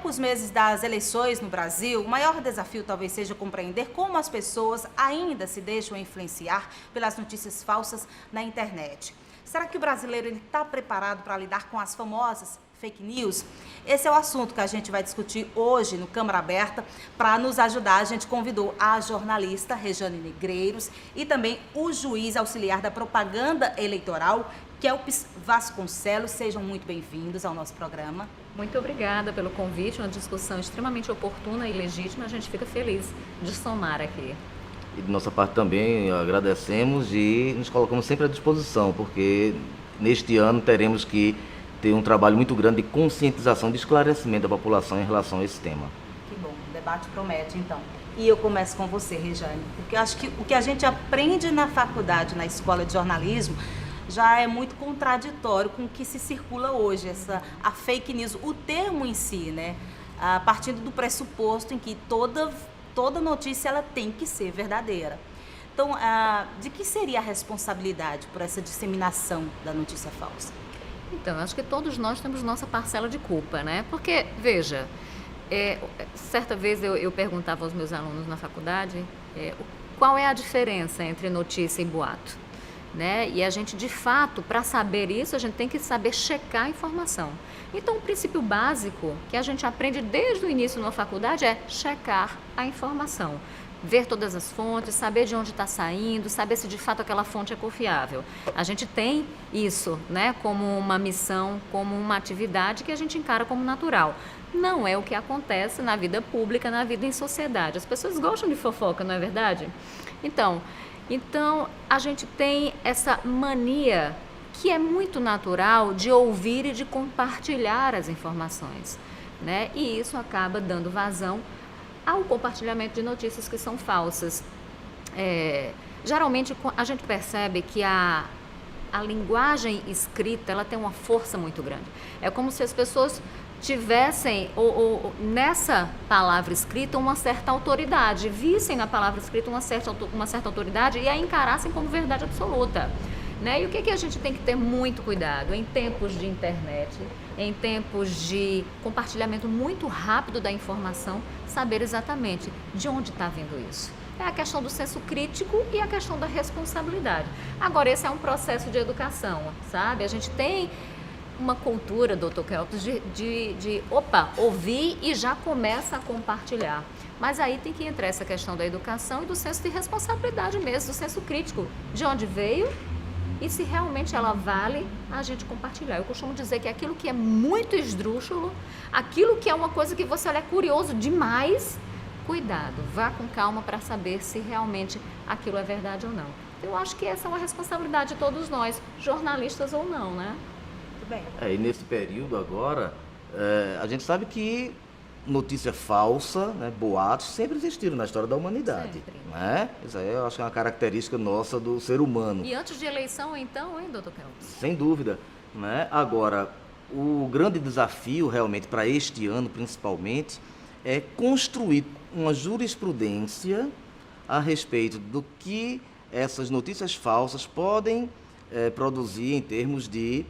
poucos meses das eleições no Brasil, o maior desafio talvez seja compreender como as pessoas ainda se deixam influenciar pelas notícias falsas na internet. Será que o brasileiro está preparado para lidar com as famosas fake news? Esse é o assunto que a gente vai discutir hoje no Câmara Aberta. Para nos ajudar, a gente convidou a jornalista Rejane Negreiros e também o juiz auxiliar da propaganda eleitoral, Kelps Vasconcelos. Sejam muito bem-vindos ao nosso programa. Muito obrigada pelo convite, uma discussão extremamente oportuna e legítima. A gente fica feliz de somar aqui. E de nossa parte também agradecemos e nos colocamos sempre à disposição, porque neste ano teremos que ter um trabalho muito grande de conscientização, de esclarecimento da população em relação a esse tema. Que bom, o debate promete então. E eu começo com você, Rejane, porque eu acho que o que a gente aprende na faculdade, na escola de jornalismo, já é muito contraditório com o que se circula hoje, a fake news, o termo em si, né? Partindo do pressuposto em que toda notícia ela tem que ser verdadeira. Então, de que seria a responsabilidade por essa disseminação da notícia falsa? Então, acho que todos nós temos nossa parcela de culpa, né? Porque, veja, certa vez eu perguntava aos meus alunos na faculdade qual é a diferença entre notícia e boato, né? E a gente, de fato, para saber isso, a gente tem que saber checar a informação. Então, o princípio básico que a gente aprende desde o início na faculdade é checar a informação. Ver todas as fontes, saber de onde está saindo, saber se de fato aquela fonte é confiável. A gente tem isso, né, como uma missão, como uma atividade que a gente encara como natural. Não é o que acontece na vida pública, na vida em sociedade. As pessoas gostam de fofoca, não é verdade? Então a gente tem essa mania que é muito natural de ouvir e de compartilhar as informações, né? E isso acaba dando vazão ao compartilhamento de notícias que são falsas. Geralmente a gente percebe que a linguagem escrita ela tem uma força muito grande. É como se as pessoas tivessem nessa palavra escrita uma certa autoridade, vissem na palavra escrita uma certa autoridade e a encarassem como verdade absoluta. Né? E o que a gente tem que ter muito cuidado em tempos de internet, em tempos de compartilhamento muito rápido da informação, saber exatamente de onde está vindo isso. É a questão do senso crítico e a questão da responsabilidade. Agora, esse é um processo de educação, sabe? A gente tem uma cultura, doutor Kelps, de ouvir e já começa a compartilhar. Mas aí tem que entrar essa questão da educação e do senso de responsabilidade mesmo, do senso crítico, de onde veio e se realmente ela vale a gente compartilhar. Eu costumo dizer que aquilo que é muito esdrúxulo, aquilo que é uma coisa que você é curioso demais, cuidado, vá com calma para saber se realmente aquilo é verdade ou não. Eu acho que essa é uma responsabilidade de todos nós, jornalistas ou não, né? Muito bem. E nesse período agora, a gente sabe que notícia falsa, né, boatos, sempre existiram na história da humanidade. Sempre. Né? Isso aí eu acho que é uma característica nossa do ser humano. E antes de eleição, então, hein, doutor Kelps? Sem dúvida. Né? Agora, o grande desafio realmente para este ano, principalmente, é construir uma jurisprudência a respeito do que essas notícias falsas podem produzir em termos de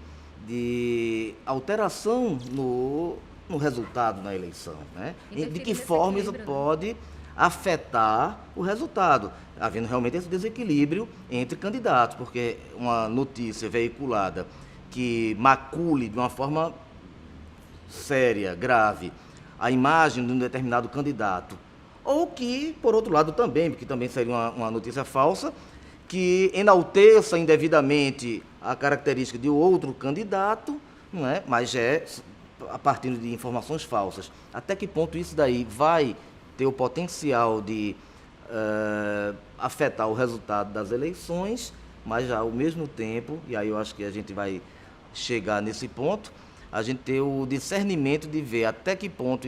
alteração no resultado da eleição, né? De que forma isso pode afetar o resultado, havendo realmente esse desequilíbrio entre candidatos, porque uma notícia veiculada que macule de uma forma séria, grave, a imagem de um determinado candidato, ou que, por outro lado também, porque também seria uma notícia falsa, que enalteça indevidamente a característica de outro candidato, não é? Mas a partir de informações falsas. Até que ponto isso daí vai ter o potencial de afetar o resultado das eleições, mas ao mesmo tempo, e aí eu acho que a gente vai chegar nesse ponto, a gente ter o discernimento de ver até que ponto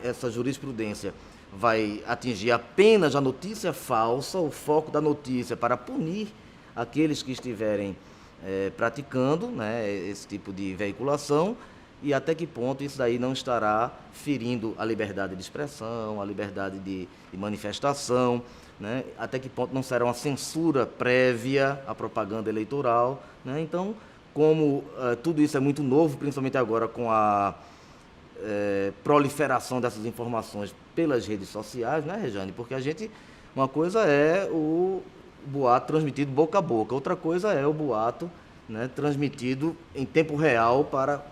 essa jurisprudência vai atingir apenas a notícia falsa, o foco da notícia para punir aqueles que estiverem praticando, né, esse tipo de veiculação, e até que ponto isso daí não estará ferindo a liberdade de expressão, a liberdade de manifestação, né, até que ponto não será uma censura prévia à propaganda eleitoral, né? Então, como tudo isso é muito novo, principalmente agora com proliferação dessas informações pelas redes sociais, né, Rejane? Porque uma coisa é o boato transmitido boca a boca, outra coisa é o boato, né, transmitido em tempo real para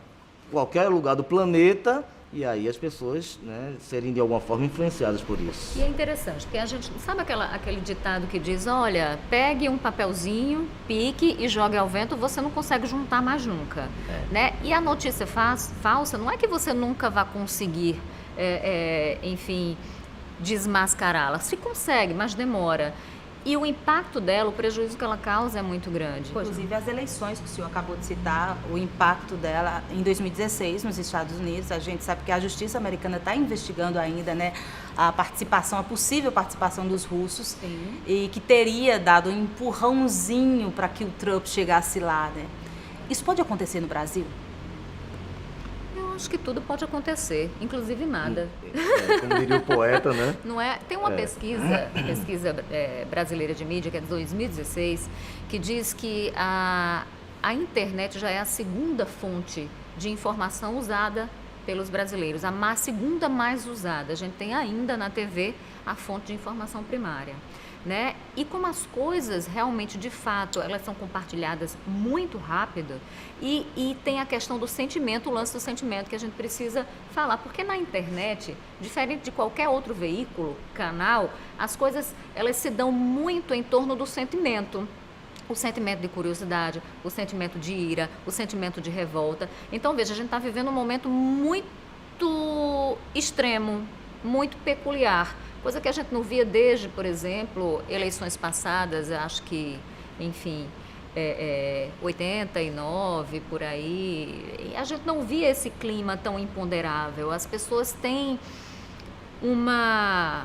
qualquer lugar do planeta, e aí as pessoas, né, serem de alguma forma influenciadas por isso. E é interessante, porque a gente sabe aquele ditado que diz, olha, pegue um papelzinho, pique e jogue ao vento, você não consegue juntar mais nunca. Né? E a notícia falsa não é que você nunca vai conseguir, enfim, desmascará-la. Se consegue, mas demora. E o impacto dela, o prejuízo que ela causa é muito grande. Inclusive as eleições que o senhor acabou de citar, o impacto dela em 2016 nos Estados Unidos, a gente sabe que a justiça americana está investigando ainda, né, a possível participação dos russos. Sim. E que teria dado um empurrãozinho para que o Trump chegasse lá, né? Isso pode acontecer no Brasil? Eu acho que tudo pode acontecer, inclusive nada. Como diria o poeta, né? Não é? Tem uma pesquisa brasileira de mídia, que é de 2016, que diz que a internet já é a segunda fonte de informação usada pelos brasileiros, a segunda mais usada. A gente tem ainda na TV a fonte de informação primária. Né? E como as coisas realmente, de fato, elas são compartilhadas muito rápido e tem a questão do sentimento, o lance do sentimento que a gente precisa falar, porque na internet, diferente de qualquer outro veículo, canal, as coisas elas se dão muito em torno do sentimento. O sentimento de curiosidade, o sentimento de ira, o sentimento de revolta. Então, veja, a gente está vivendo um momento muito extremo, muito peculiar. Coisa que a gente não via desde, por exemplo, eleições passadas, acho que, enfim, 89, por aí. E a gente não via esse clima tão imponderável. As pessoas têm uma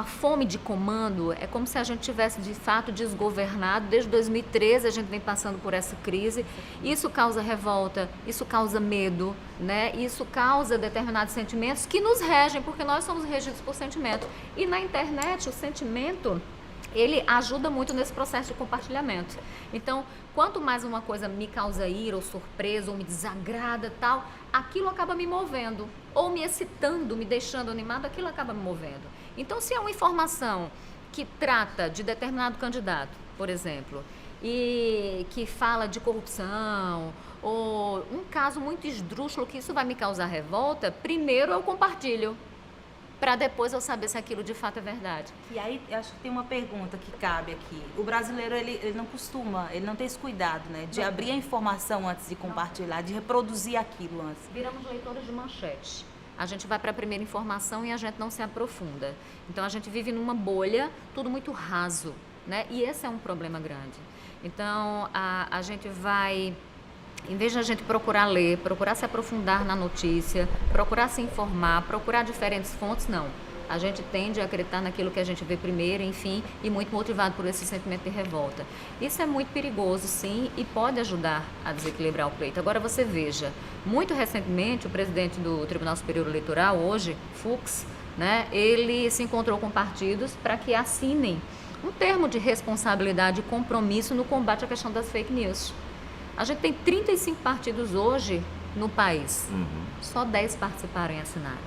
fome de comando, é como se a gente tivesse de fato desgovernado. Desde 2013 a gente vem passando por essa crise. Isso causa revolta, isso causa medo, né? Isso causa determinados sentimentos que nos regem, porque nós somos regidos por sentimentos. E na internet o sentimento, ele ajuda muito nesse processo de compartilhamento. Então, quanto mais uma coisa me causa ira ou surpresa ou me desagrada tal, aquilo acaba me movendo, ou me excitando, me deixando animado, aquilo acaba me movendo. Então, se é uma informação que trata de determinado candidato, por exemplo, e que fala de corrupção, ou um caso muito esdrúxulo que isso vai me causar revolta, primeiro eu compartilho, para depois eu saber se aquilo de fato é verdade. E aí, eu acho que tem uma pergunta que cabe aqui. O brasileiro, ele não costuma, ele não tem esse cuidado, né? De abrir a informação antes de compartilhar, de reproduzir aquilo antes. Viramos leitores de manchete. A gente vai para a primeira informação e a gente não se aprofunda. Então, a gente vive numa bolha, tudo muito raso, né? E esse é um problema grande. Então, a gente vai... Em vez de a gente procurar ler, procurar se aprofundar na notícia, procurar se informar, procurar diferentes fontes, não. A gente tende a acreditar naquilo que a gente vê primeiro, enfim, e muito motivado por esse sentimento de revolta. Isso é muito perigoso, sim, e pode ajudar a desequilibrar o pleito. Agora, você veja, muito recentemente, o presidente do Tribunal Superior Eleitoral, hoje, Fux, né, ele se encontrou com partidos para que assinem um termo de responsabilidade e compromisso no combate à questão das fake news. A gente tem 35 partidos hoje no país, só 10 participaram e assinaram.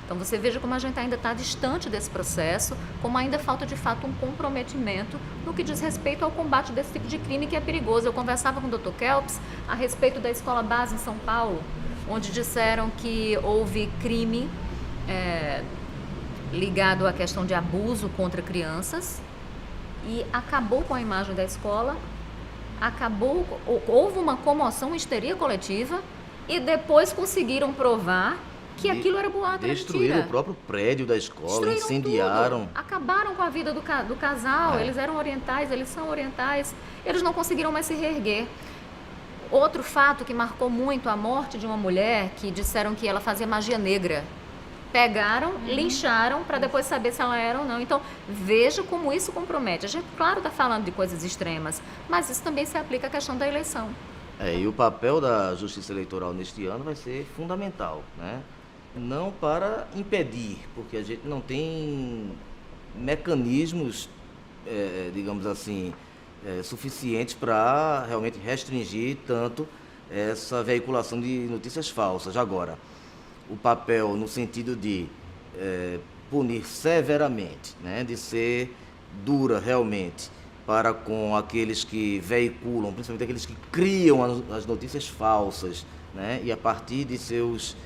Então você veja como a gente ainda está distante desse processo, como ainda falta de fato um comprometimento no que diz respeito ao combate desse tipo de crime que é perigoso. Eu conversava com o Dr. Kelps a respeito da escola base em São Paulo, onde disseram que houve crime ligado à questão de abuso contra crianças e acabou com a imagem da escola. Houve uma comoção, uma histeria coletiva e depois conseguiram provar que aquilo era boato, era mentira. Destruíram o próprio prédio da escola, incendiaram. Tudo. Acabaram com a vida do casal, eles eram orientais, eles são orientais, eles não conseguiram mais se reerguer. Outro fato que marcou muito a morte de uma mulher que disseram que ela fazia magia negra. Pegaram, lincharam para depois saber se ela era ou não. Então, veja como isso compromete. A gente, claro, está falando de coisas extremas, mas isso também se aplica à questão da eleição. E o papel da Justiça Eleitoral neste ano vai ser fundamental, né? Não para impedir, porque a gente não tem mecanismos, digamos assim, suficientes para realmente restringir tanto essa veiculação de notícias falsas. Agora, o papel no sentido de punir severamente, né, de ser dura realmente para com aqueles que veiculam, principalmente aqueles que criam as notícias falsas, né, e a partir de seus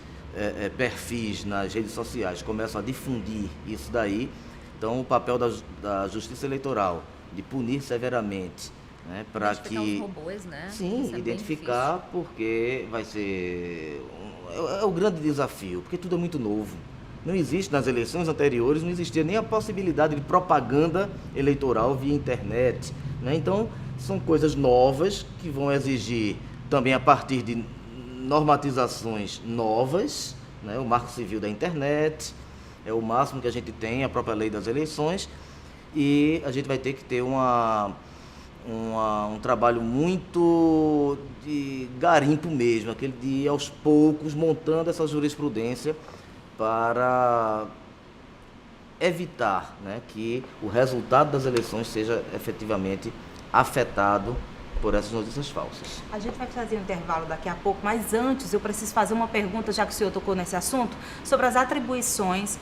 perfis nas redes sociais começam a difundir isso daí. Então, o papel da Justiça Eleitoral de punir severamente, né, para que os robôs, né? sim, identificar, porque vai ser é o grande desafio, porque tudo é muito novo. Não existe, nas eleições anteriores, não existia nem a possibilidade de propaganda eleitoral via internet, né? Então, são coisas novas que vão exigir também a partir de normatizações novas, né? O Marco Civil da internet é o máximo que a gente tem, a própria lei das eleições, e a gente vai ter que ter um trabalho muito de garimpo mesmo, aquele de ir aos poucos montando essa jurisprudência para evitar, né, que o resultado das eleições seja efetivamente afetado por essas notícias falsas. A gente vai fazer um intervalo daqui a pouco, mas antes eu preciso fazer uma pergunta, já que o senhor tocou nesse assunto, sobre as atribuições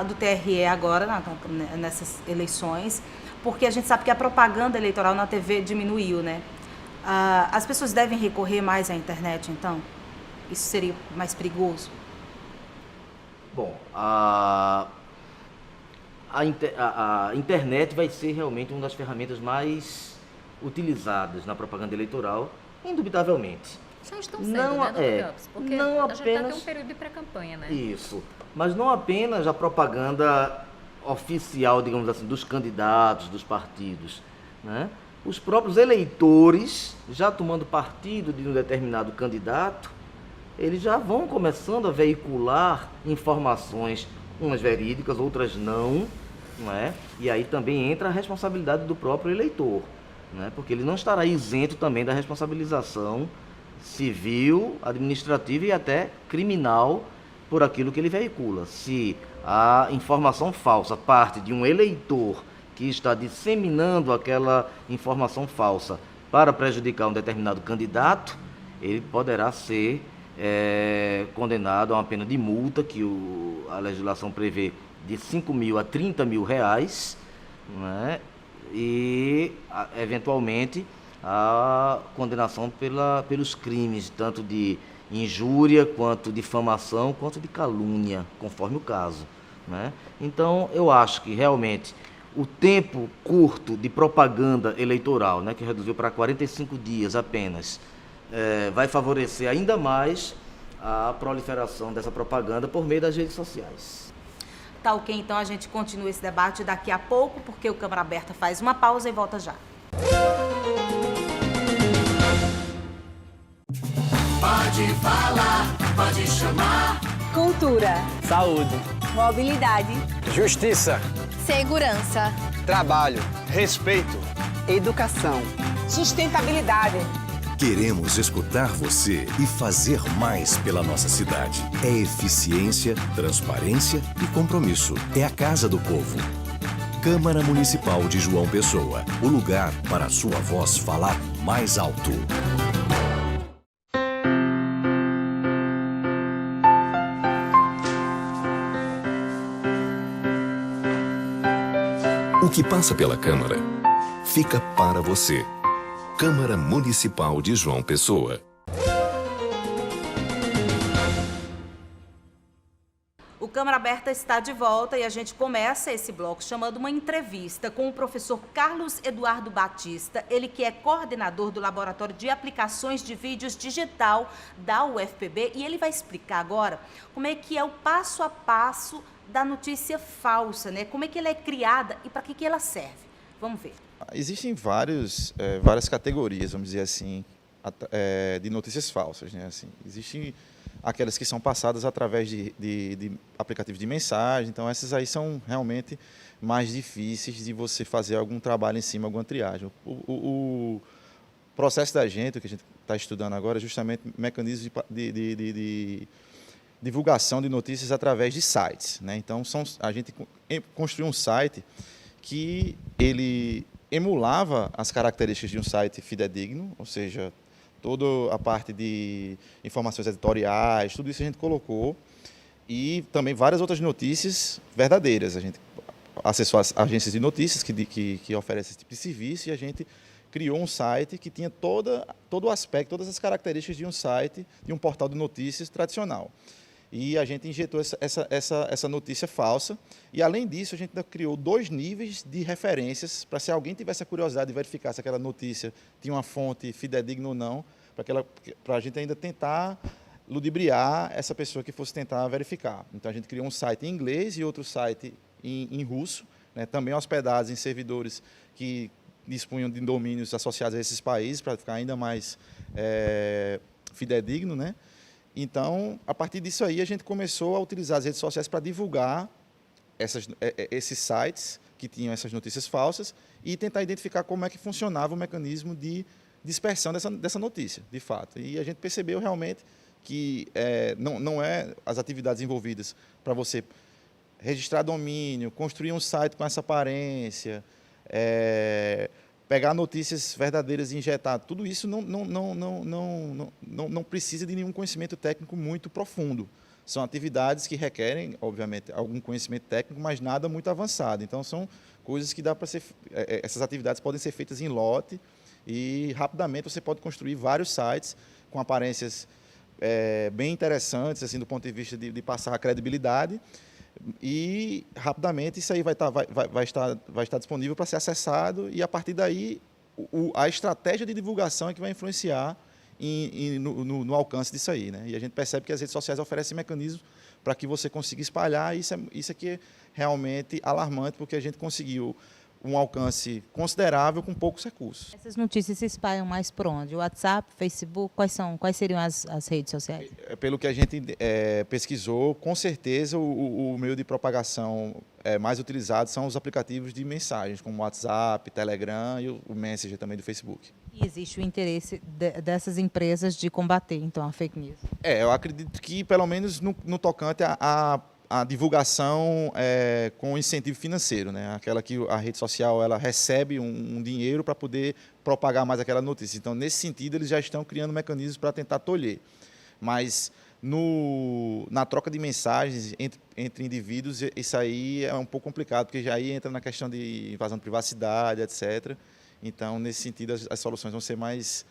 do TRE agora, nessas eleições, porque a gente sabe que a propaganda eleitoral na TV diminuiu, né? As pessoas devem recorrer mais à internet, então? Isso seria mais perigoso? Bom, a internet vai ser realmente uma das ferramentas mais utilizadas na propaganda eleitoral, indubitavelmente. Já estão sendo, né, Dr. Campos? Porque não a gente está apenas em um período de pré-campanha, né? Isso, mas não apenas a propaganda oficial, digamos assim, dos candidatos, dos partidos, né? Os próprios eleitores, já tomando partido de um determinado candidato, eles já vão começando a veicular informações, umas verídicas, outras não é? E aí também entra a responsabilidade do próprio eleitor, né? Porque ele não estará isento também da responsabilização civil, administrativa e até criminal por aquilo que ele veicula. Se a informação falsa parte de um eleitor que está disseminando aquela informação falsa para prejudicar um determinado candidato, ele poderá ser condenado a uma pena de multa que a legislação prevê de 5 mil a 30 mil reais, né? E eventualmente a condenação pelos crimes, tanto de injúria, quanto difamação, quanto de calúnia, conforme o caso, né? Então, eu acho que realmente o tempo curto de propaganda eleitoral, né, que reduziu para 45 dias apenas, vai favorecer ainda mais a proliferação dessa propaganda por meio das redes sociais. Tá ok, então a gente continua esse debate daqui a pouco, porque o Câmara Aberta faz uma pausa e volta já. Pode falar, pode chamar. Cultura, Saúde, mobilidade, justiça, segurança, trabalho, respeito, educação, sustentabilidade. Queremos escutar você e fazer mais pela nossa cidade. É eficiência, transparência e compromisso. É a Casa do Povo. Câmara Municipal de João Pessoa. O lugar para a sua voz falar mais alto. O que passa pela Câmara fica para você. Câmara Municipal de João Pessoa. O Câmara Aberta está de volta e a gente começa esse bloco chamando uma entrevista com o professor Carlos Eduardo Batista, ele que é coordenador do Laboratório de Aplicações de Vídeos Digital da UFPB, e ele vai explicar agora como é que é o passo a passo da notícia falsa, né? Como é que ela é criada e para que ela serve. Vamos ver. Existem várias categorias, vamos dizer assim, de notícias falsas, né? Assim, existem aquelas que são passadas através de aplicativos de mensagem, então essas aí são realmente mais difíceis de você fazer algum trabalho em cima, alguma triagem. O processo da gente, o que a gente está estudando agora, é justamente mecanismos de divulgação de notícias através de sites, né? Então, a gente construiu um site que ele emulava as características de um site fidedigno, ou seja, toda a parte de informações editoriais, tudo isso a gente colocou e também várias outras notícias verdadeiras. A gente acessou as agências de notícias que oferecem esse tipo de serviço, e a gente criou um site que tinha todo o aspecto, todas as características de um site, de um portal de notícias tradicional. E a gente injetou essa notícia falsa. E, além disso, a gente ainda criou 2 níveis de referências para, se alguém tivesse a curiosidade de verificar se aquela notícia tinha uma fonte fidedigna ou não, para a gente ainda tentar ludibriar essa pessoa que fosse tentar verificar. Então, a gente criou um site em inglês e outro site em russo, né, também hospedados em servidores que dispunham de domínios associados a esses países, para ficar ainda mais fidedigno, né? Então, a partir disso aí, a gente começou a utilizar as redes sociais para divulgar esses sites que tinham essas notícias falsas e tentar identificar como é que funcionava o mecanismo de dispersão dessa notícia, de fato. E a gente percebeu realmente que não é as atividades envolvidas para você registrar domínio, construir um site com essa aparência, pegar notícias verdadeiras e injetar, tudo isso não precisa de nenhum conhecimento técnico muito profundo. São atividades que requerem, obviamente, algum conhecimento técnico, mas nada muito avançado. Então, são coisas que dá para ser... Essas atividades podem ser feitas em lote e, rapidamente, você pode construir vários sites com aparências bem interessantes, assim, do ponto de vista de passar a credibilidade. E rapidamente isso aí vai estar disponível para ser acessado, e a partir daí a estratégia de divulgação é que vai influenciar no alcance disso aí, né? E a gente percebe que as redes sociais oferecem mecanismos para que você consiga espalhar, e isso aqui é realmente alarmante, porque a gente conseguiu um alcance considerável com poucos recursos. Essas notícias se espalham mais por onde? WhatsApp, Facebook, quais seriam as redes sociais? Pelo que a gente pesquisou, com certeza o meio de propagação mais utilizado são os aplicativos de mensagens, como o WhatsApp, Telegram e o Messenger também do Facebook. E existe o interesse dessas empresas de combater, então, a fake news? Eu acredito que, pelo menos no tocante a divulgação com incentivo financeiro, né? Aquela que a rede social ela recebe um dinheiro para poder propagar mais aquela notícia. Então, nesse sentido, eles já estão criando mecanismos para tentar tolher. Mas, na troca de mensagens entre indivíduos, isso aí é um pouco complicado, porque já aí entra na questão de invasão de privacidade, etc. Então, nesse sentido, as soluções vão ser mais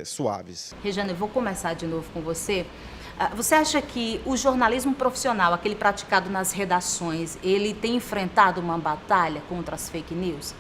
suaves. Rejane, eu vou começar de novo com você. Você acha que o jornalismo profissional, aquele praticado nas redações, ele tem enfrentado uma batalha contra as fake news?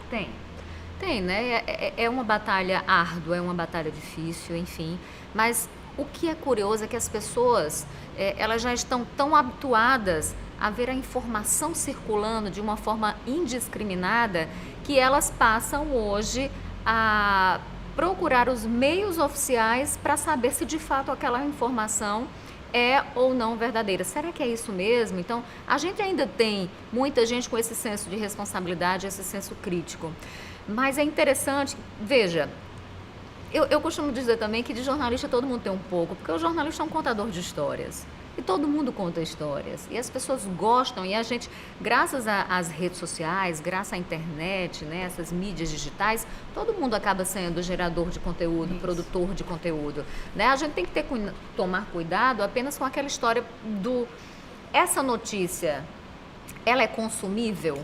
Tem, né? É uma batalha árdua, é uma batalha difícil, enfim. Mas o que é curioso é que as pessoas, elas já estão tão habituadas a ver a informação circulando de uma forma indiscriminada, que elas passam hoje a procurar os meios oficiais para saber se de fato aquela informação é ou não verdadeira. Será que é isso mesmo? Então, a gente ainda tem muita gente com esse senso de responsabilidade, esse senso crítico. Mas é interessante, veja, eu costumo dizer também que de jornalista todo mundo tem um pouco, porque o jornalista é um contador de histórias. E todo mundo conta histórias. E as pessoas gostam, e a gente, graças às redes sociais, graças à internet, né, essas mídias digitais, todo mundo acaba sendo gerador de conteúdo, produtor de conteúdo. Né? A gente tem que tomar cuidado apenas com aquela história essa notícia, ela é consumível?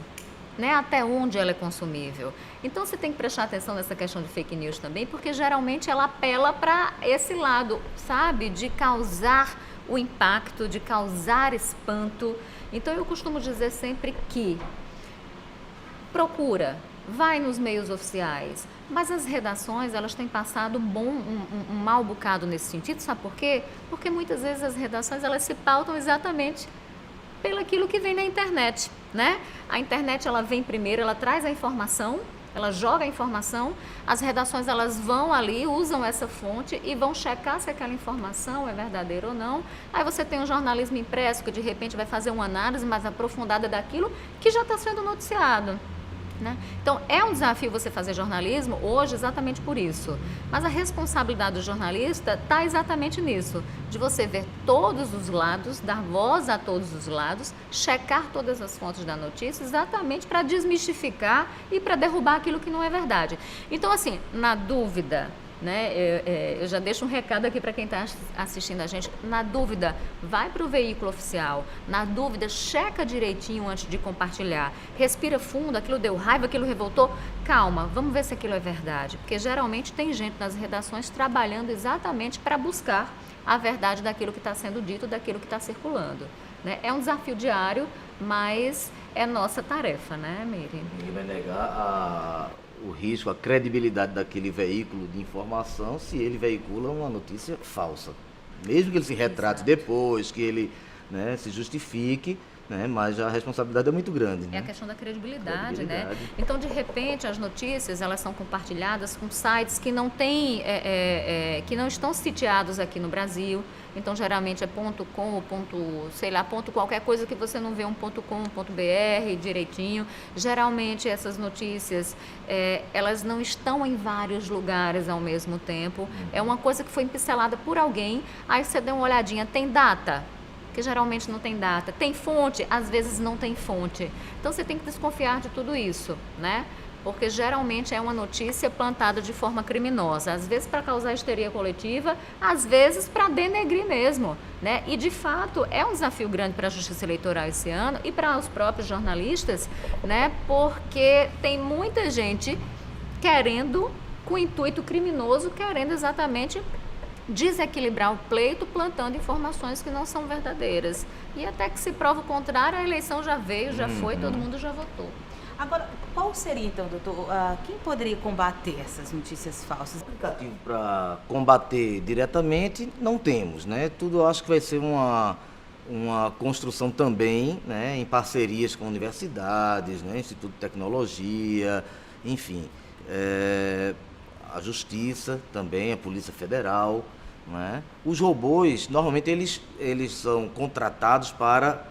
Né? Até onde ela é consumível? Então, você tem que prestar atenção nessa questão de fake news também, porque geralmente ela apela para esse lado, sabe, de causar o impacto, de causar espanto. Então, eu costumo dizer sempre que vai nos meios oficiais, mas as redações, elas têm passado um mau bocado nesse sentido, sabe por quê? Porque muitas vezes as redações, elas se pautam exatamente pelo aquilo que vem na internet, né? A internet, ela vem primeiro, ela traz a informação, ela joga a informação, as redações elas vão ali, usam essa fonte e vão checar se aquela informação é verdadeira ou não. Aí você tem um jornalismo impresso que de repente vai fazer uma análise mais aprofundada daquilo que já está sendo noticiado. Né? Então, é um desafio você fazer jornalismo hoje exatamente por isso. Mas a responsabilidade do jornalista está exatamente nisso, de você ver todos os lados, dar voz a todos os lados, checar todas as fontes da notícia, exatamente para desmistificar e para derrubar aquilo que não é verdade. Então, assim, na dúvida, né? Eu já deixo um recado aqui para quem está assistindo a gente. Na dúvida, vai para o veículo oficial. Na dúvida, checa direitinho antes de compartilhar. Respira fundo, aquilo deu raiva, aquilo revoltou. Calma, vamos ver se aquilo é verdade. Porque geralmente tem gente nas redações trabalhando exatamente para buscar a verdade daquilo que está sendo dito, daquilo que está circulando, né? É um desafio diário, mas é nossa tarefa, né, Miriam? Ninguém vai negar o risco, a credibilidade daquele veículo de informação se ele veicula uma notícia falsa. Mesmo que ele se retrate depois, que ele, né, se justifique, né, mas a responsabilidade é muito grande. É a né? questão da credibilidade, né? Então, de repente, as notícias, elas são compartilhadas com sites que não têm, que não estão sitiados aqui no Brasil. Então, geralmente é .com, sei lá, qualquer coisa que você não vê um .com.br direitinho. Geralmente, essas notícias, elas não estão em vários lugares ao mesmo tempo. É uma coisa que foi pincelada por alguém, aí você dá uma olhadinha, tem data? Que geralmente não tem data. Tem fonte? Às vezes não tem fonte. Então, você tem que desconfiar de tudo isso, né? Porque geralmente é uma notícia plantada de forma criminosa, às vezes para causar histeria coletiva, às vezes para denegrir mesmo, né? E de fato é um desafio grande para a Justiça Eleitoral esse ano e para os próprios jornalistas, né? Porque tem muita gente querendo, com intuito criminoso, querendo exatamente desequilibrar o pleito, plantando informações que não são verdadeiras. E até que se prova o contrário, a eleição já veio, já foi, todo mundo já votou. Agora, qual seria então, doutor, quem poderia combater essas notícias falsas? Aplicativo para combater diretamente não temos, né? Tudo eu acho que vai ser uma construção também, né, em parcerias com universidades, né, Instituto de Tecnologia, enfim, a Justiça também, a Polícia Federal, né? Os robôs, normalmente eles são contratados para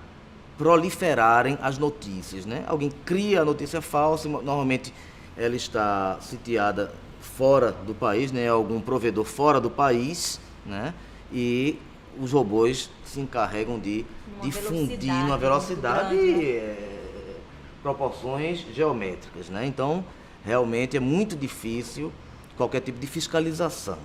proliferarem as notícias, né? Alguém cria a notícia falsa, normalmente ela está sitiada fora do país, né? Algum provedor fora do país, né? E os robôs se encarregam de difundir numa velocidade proporções geométricas, né? Então, realmente é muito difícil qualquer tipo de fiscalização,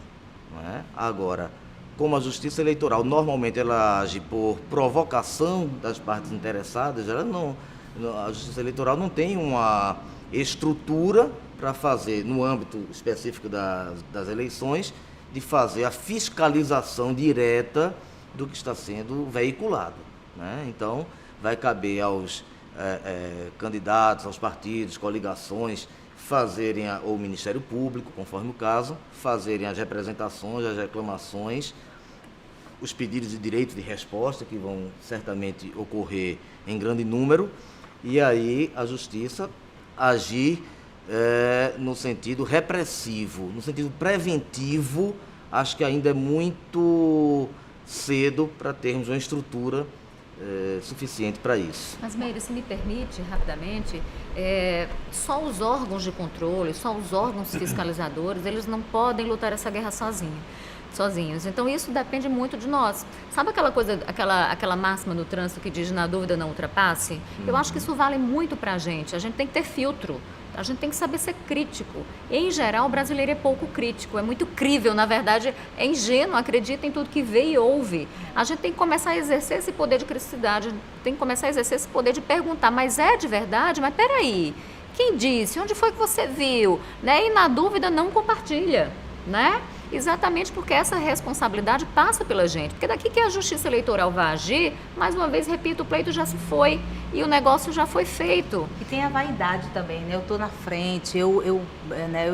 né? Agora, como a Justiça Eleitoral normalmente ela age por provocação das partes interessadas, a Justiça Eleitoral não tem uma estrutura para fazer, no âmbito específico das eleições, de fazer a fiscalização direta do que está sendo veiculado, né? Então, vai caber aos candidatos, aos partidos, coligações, fazerem, ou o Ministério Público, conforme o caso, fazerem as representações, as reclamações, os pedidos de direito de resposta, que vão certamente ocorrer em grande número, e aí a Justiça agir no sentido repressivo, no sentido preventivo. Acho que ainda é muito cedo para termos uma estrutura suficiente para isso. Mas, Meire, se me permite, rapidamente, só os órgãos de controle, só os órgãos fiscalizadores, eles não podem lutar essa guerra sozinhos. Então, isso depende muito de nós. Sabe aquela coisa, aquela máxima no trânsito que diz, na dúvida não ultrapasse? Eu acho que isso vale muito para a gente tem que ter filtro. A gente tem que saber ser crítico. Em geral, o brasileiro é pouco crítico, é muito crível, na verdade, é ingênuo, acredita em tudo que vê e ouve. A gente tem que começar a exercer esse poder de criticidade, tem que começar a exercer esse poder de perguntar, mas é de verdade? Mas peraí, quem disse? Onde foi que você viu? Né? E na dúvida, não compartilha, né? Exatamente porque essa responsabilidade passa pela gente. Porque daqui que a Justiça Eleitoral vai agir, mais uma vez, repito, o pleito já se foi e o negócio já foi feito. E tem a vaidade também, né? Eu estou na frente, eu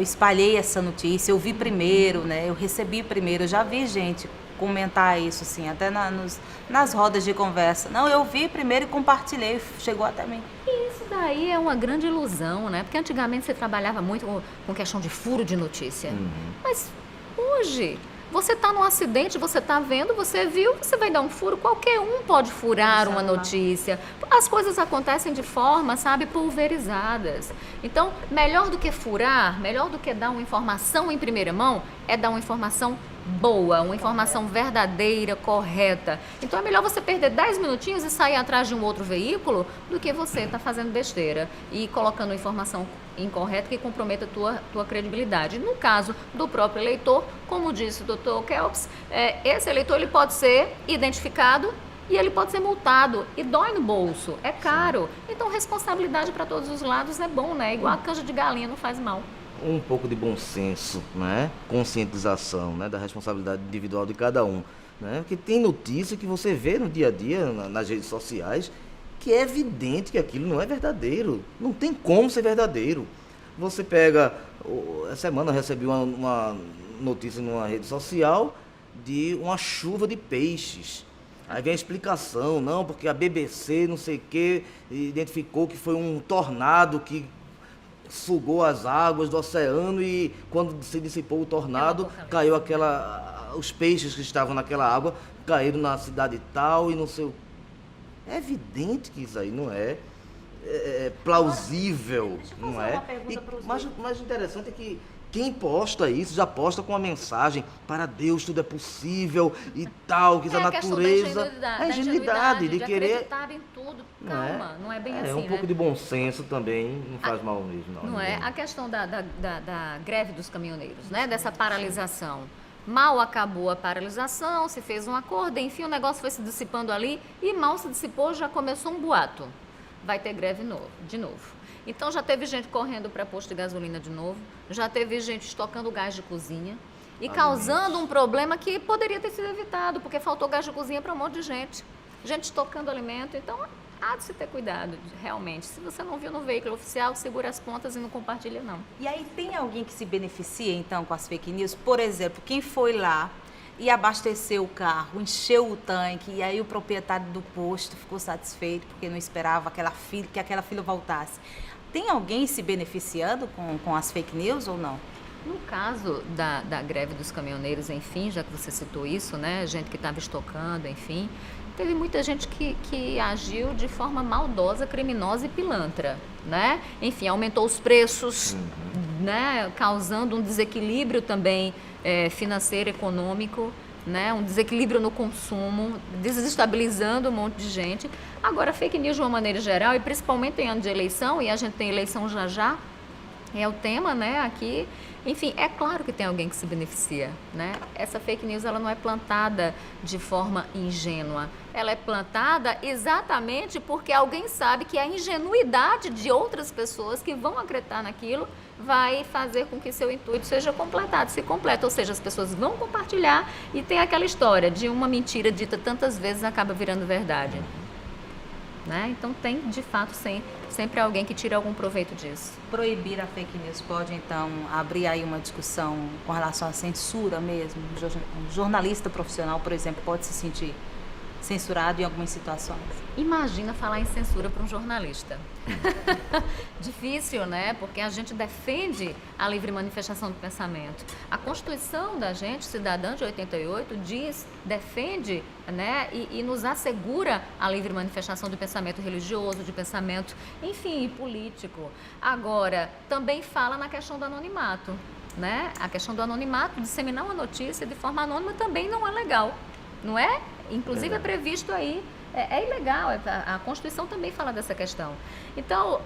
espalhei essa notícia, eu vi primeiro, né? Eu recebi primeiro, eu já vi gente comentar isso, assim, até nas rodas de conversa. Não, eu vi primeiro e compartilhei, chegou até mim. E isso daí é uma grande ilusão, né? Porque antigamente você trabalhava muito com questão de furo de notícia. Mas hoje, você está num acidente, você está vendo, você viu, você vai dar um furo, qualquer um pode furar uma notícia. As coisas acontecem de forma, sabe, pulverizadas. Então, melhor do que furar, melhor do que dar uma informação em primeira mão, é dar uma informação boa, uma informação verdadeira, correta. Então, é melhor você perder 10 minutinhos e sair atrás de um outro veículo do que você estar fazendo besteira e colocando informação incorreto que comprometa a tua credibilidade. No caso do próprio eleitor, como disse o doutor Kelps, esse eleitor ele pode ser identificado e ele pode ser multado e dói no bolso, é caro. Então, responsabilidade para todos os lados é bom, né? Igual a canja de galinha não faz mal. Um pouco de bom senso, né? Conscientização, né? Da responsabilidade individual de cada um, né? Porque tem notícia que você vê no dia a dia, nas redes sociais, que é evidente que aquilo não é verdadeiro. Não tem como ser verdadeiro. Você pega... Essa semana eu recebi uma notícia numa rede social de uma chuva de peixes. Aí vem a explicação, não, porque a BBC, não sei o quê, identificou que foi um tornado que sugou as águas do oceano e quando se dissipou o tornado, caiu os peixes que estavam naquela água caíram na cidade tal e não sei o... É evidente que isso aí não é plausível, não é? Mas interessante é que quem posta isso já posta com a mensagem para Deus tudo é possível e tal, que a natureza... A ingenuidade de querer... acreditar em tudo. Calma, não é bem assim, um pouco de bom senso também não faz mal mesmo. Não é? A questão da greve dos caminhoneiros, né? Dessa paralisação. Mal acabou a paralisação, se fez um acordo, enfim, o negócio foi se dissipando ali e mal se dissipou, já começou um boato. Vai ter greve de novo. Então já teve gente correndo para posto de gasolina de novo, já teve gente estocando gás de cozinha e causando um problema que poderia ter sido evitado, porque faltou gás de cozinha para um monte de gente. Gente estocando alimento, então há de se ter cuidado, realmente. Se você não viu no veículo oficial, segura as pontas e não compartilha, não. E aí tem alguém que se beneficia, então, com as fake news? Por exemplo, quem foi lá e abasteceu o carro, encheu o tanque, e aí o proprietário do posto ficou satisfeito porque não esperava que aquela fila voltasse. Tem alguém se beneficiando com as fake news ou não? No caso da greve dos caminhoneiros, enfim, já que você citou isso, né? Gente que estava estocando, enfim, teve muita gente que agiu de forma maldosa, criminosa e pilantra, né? Enfim, aumentou os preços, né? Causando um desequilíbrio também financeiro, econômico, né? Um desequilíbrio no consumo, desestabilizando um monte de gente. Agora, fake news de uma maneira geral, e principalmente em ano de eleição, e a gente tem eleição já, é o tema, né, aqui. Enfim, é claro que tem alguém que se beneficia, né? Essa fake news, ela não é plantada de forma ingênua. Ela é plantada exatamente porque alguém sabe que a ingenuidade de outras pessoas que vão acreditar naquilo vai fazer com que seu intuito seja completado, se completa. Ou seja, as pessoas vão compartilhar e tem aquela história de uma mentira dita tantas vezes acaba virando verdade. Né? Então tem, de fato, sempre alguém que tira algum proveito disso. Proibir a fake news pode, então, abrir aí uma discussão com relação à censura mesmo? Um jornalista profissional, por exemplo, pode se sentir censurado em algumas situações? Imagina falar em censura para um jornalista. Difícil, né? Porque a gente defende a livre manifestação do pensamento. A Constituição da gente, cidadã de 88, defende, né? E nos assegura a livre manifestação do pensamento religioso, de pensamento, enfim, político. Agora, também fala na questão do anonimato, né? A questão do anonimato, disseminar uma notícia de forma anônima também não é legal, não é? Inclusive é previsto aí, é ilegal, a Constituição também fala dessa questão. Então,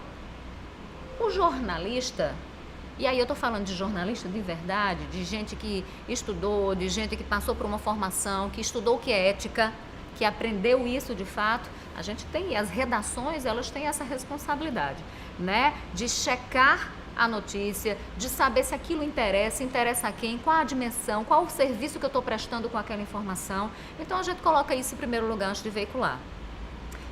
o jornalista, e aí eu estou falando de jornalista de verdade, de gente que estudou, de gente que passou por uma formação, que estudou o que é ética, que aprendeu isso de fato, a gente tem, as redações, elas têm essa responsabilidade, né, de checar a notícia, de saber se aquilo interessa a quem, qual a dimensão, qual o serviço que eu estou prestando com aquela informação. Então, a gente coloca isso em primeiro lugar antes de veicular.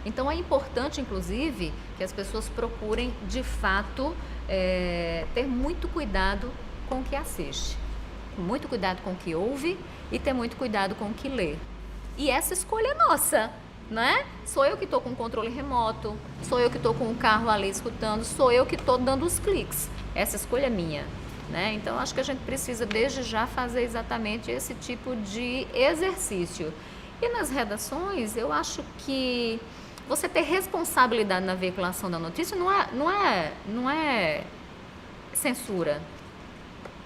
Então, é importante, inclusive, que as pessoas procurem, de fato, ter muito cuidado com o que assiste, muito cuidado com o que ouve e ter muito cuidado com o que lê. E essa escolha é nossa, né? Sou eu que estou com o controle remoto, sou eu que estou com o carro ali escutando, sou eu que estou dando os cliques. Essa escolha é minha, né? Então, acho que a gente precisa, desde já, fazer exatamente esse tipo de exercício. E nas redações, eu acho que você ter responsabilidade na veiculação da notícia não é censura.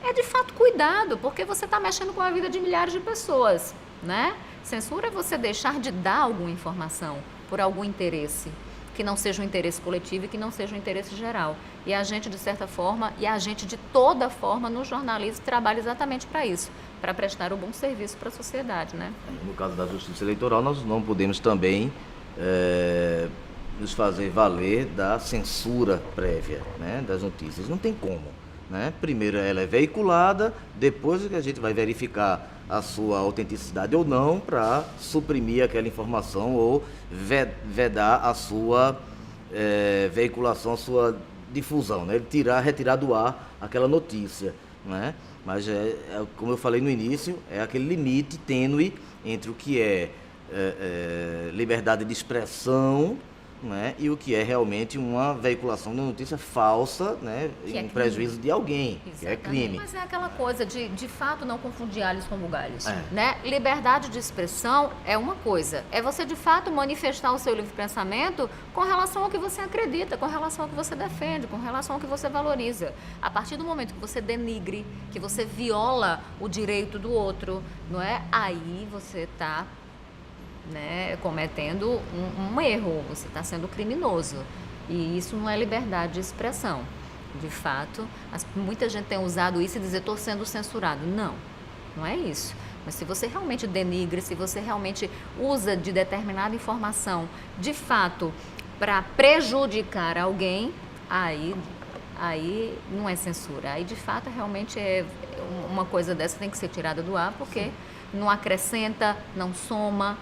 É, de fato, cuidado, porque você está mexendo com a vida de milhares de pessoas, né? Censura é você deixar de dar alguma informação por algum interesse. que não seja o interesse coletivo e que não seja o interesse geral. E a gente, de certa forma, e a gente, de toda forma, no jornalismo, trabalha exatamente para isso, para prestar um bom serviço para a sociedade, né? No caso da Justiça Eleitoral, nós não podemos também nos fazer valer da censura prévia, né, das notícias. Não tem como, né? Primeiro ela é veiculada, depois que a gente vai verificar a sua autenticidade ou não para suprimir aquela informação ou vedar a sua veiculação, a sua difusão, né? Retirar do ar aquela notícia, né? Mas, como eu falei no início, é aquele limite tênue entre o que é liberdade de expressão, né, e o que é realmente uma veiculação de notícia falsa, né, em prejuízo de alguém, Exatamente. que é crime. Mas é aquela coisa de fato não confundir alhos com bugalhos, né? Liberdade de expressão é uma coisa, é você de fato manifestar o seu livre pensamento com relação ao que você acredita, com relação ao que você defende, com relação ao que você valoriza. A partir do momento que você denigre, que você viola o direito do outro, não é? Aí você está, né, cometendo um erro, você está sendo criminoso. E isso não é liberdade de expressão. De fato, muita gente tem usado isso e dizer, estou sendo censurado. Não, não é isso. Mas se você realmente denigre, se você realmente usa de determinada informação, de fato, para prejudicar alguém, aí não é censura. Aí, de fato, realmente uma coisa dessa tem que ser tirada do ar, porque não acrescenta, não soma.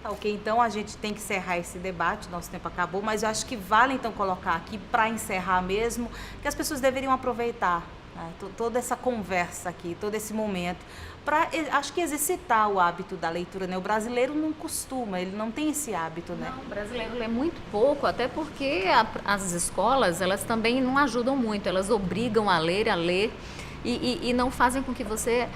Ok, então a gente tem que encerrar esse debate, nosso tempo acabou, mas eu acho que vale então colocar aqui, para encerrar mesmo, que as pessoas deveriam aproveitar, né, toda essa conversa aqui, todo esse momento, para, acho que exercitar o hábito da leitura, né? O brasileiro não costuma, ele não tem esse hábito, né? Não, o brasileiro lê muito pouco, até porque as escolas, elas também não ajudam muito, elas obrigam a ler e não fazem com que você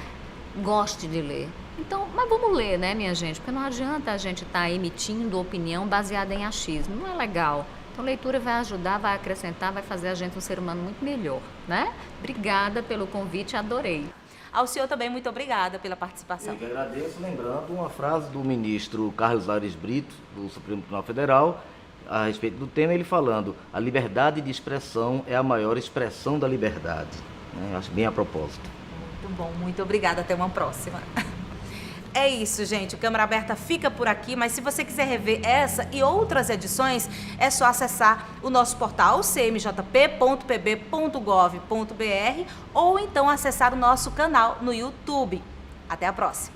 goste de ler. Então, mas vamos ler, né, minha gente? Porque não adianta a gente estar emitindo opinião baseada em achismo, não é legal. Então, a leitura vai ajudar, vai acrescentar, vai fazer a gente um ser humano muito melhor, né? Obrigada pelo convite, adorei. Ao senhor também, muito obrigada pela participação. Eu que agradeço, lembrando uma frase do ministro Carlos Aires Brito, do Supremo Tribunal Federal, a respeito do tema, ele falando: a liberdade de expressão é a maior expressão da liberdade. Acho bem a propósito. Muito bom, muito obrigada, até uma próxima. É isso, gente. O Câmara Aberta fica por aqui, mas se você quiser rever essa e outras edições, é só acessar o nosso portal cmjp.pb.gov.br ou então acessar o nosso canal no YouTube. Até a próxima.